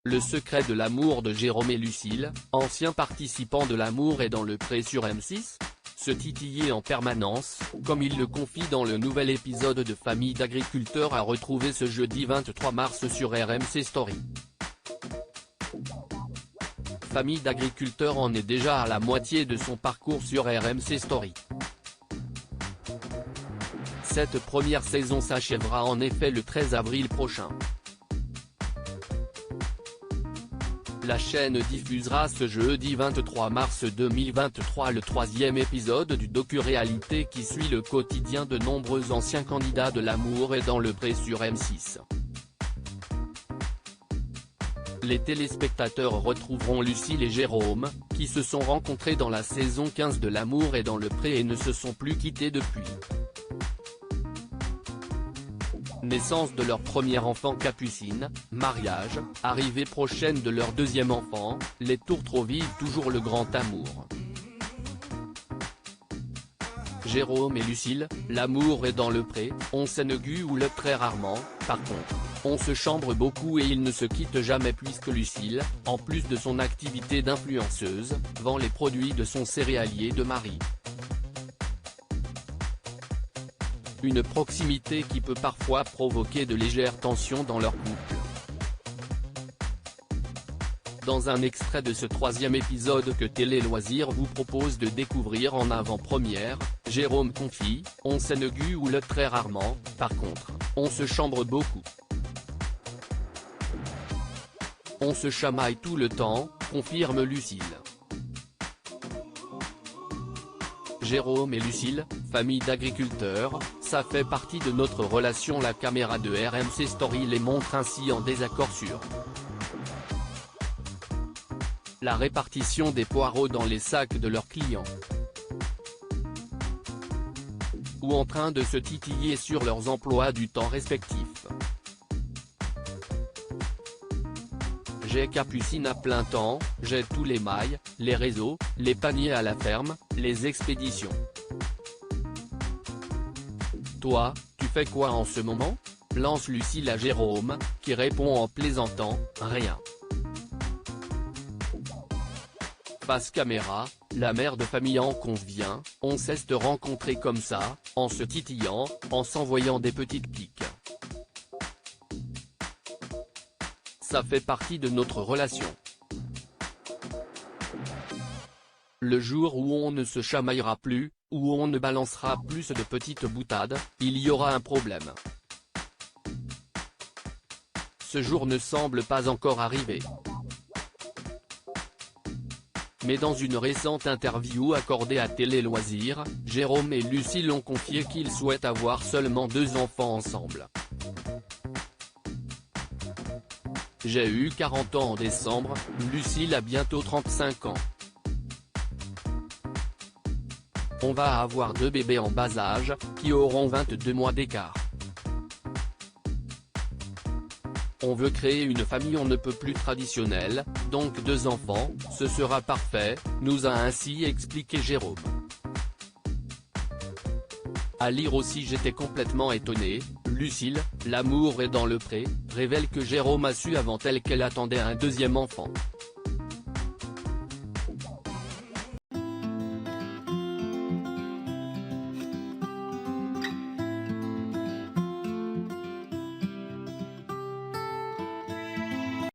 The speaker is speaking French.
Le secret de l'amour de Jérôme et Lucille, anciens participants de L'amour est dans le pré sur M6. Se titiller en permanence, comme il le confie dans le nouvel épisode de Famille d'agriculteurs à retrouver ce jeudi 23 mars sur RMC Story. Famille d'agriculteurs en est déjà à la moitié de son parcours sur RMC Story. Cette première saison s'achèvera en effet le 13 avril prochain. La chaîne diffusera ce jeudi 23 mars 2023 le troisième épisode du docu-réalité qui suit le quotidien de nombreux anciens candidats de L'amour est dans le pré sur M6. Les téléspectateurs retrouveront Lucille et Jérôme, qui se sont rencontrés dans la saison 15 de L'amour est dans le pré et ne se sont plus quittés depuis. Naissance de leur premier enfant Capucine, mariage, arrivée prochaine de leur deuxième enfant, les Tourtereaux vivent toujours le grand amour. Jérôme et Lucille, L'amour est dans le pré, on s'engueule très rarement, par contre, on se chambre beaucoup et ils ne se quittent jamais puisque Lucille, en plus de son activité d'influenceuse, vend les produits de son céréalier de mari. Une proximité qui peut parfois provoquer de légères tensions dans leur couple. Dans un extrait de ce troisième épisode que Télé Loisirs vous propose de découvrir en avant-première, Jérôme confie « On s'engueule très rarement, par contre, on se chambre beaucoup. On se chamaille tout le temps », confirme Lucille. Jérôme et Lucille, famille d'agriculteurs, ça fait partie de notre relation. La caméra de RMC Story les montre ainsi en désaccord sur la répartition des poireaux dans les sacs de leurs clients, ou en train de se titiller sur leurs emplois du temps respectifs. J'ai Capucine à plein temps, j'ai tous les mailles, les réseaux, les paniers à la ferme, les expéditions. Toi, tu fais quoi en ce moment ? Lance Lucille à Jérôme, qui répond en plaisantant, rien. Face caméra, la mère de famille en convient, on sait se rencontrer comme ça, en se titillant, en s'envoyant des petites piques. Ça fait partie de notre relation. Le jour où on ne se chamaillera plus, où on ne balancera plus de petites boutades, il y aura un problème. Ce jour ne semble pas encore arriver. Mais dans une récente interview accordée à Télé Loisirs, Jérôme et Lucille ont confié qu'ils souhaitent avoir seulement 2 enfants ensemble. J'ai eu 40 ans en décembre, Lucille a bientôt 35 ans. On va avoir 2 bébés en bas âge, qui auront 22 mois d'écart. On veut créer une famille on ne peut plus traditionnelle, donc 2 enfants, ce sera parfait, nous a ainsi expliqué Jérôme. À lire aussi j'étais complètement étonné, Lucille, L'amour est dans le pré, révèle que Jérôme a su avant elle qu'elle attendait un deuxième enfant.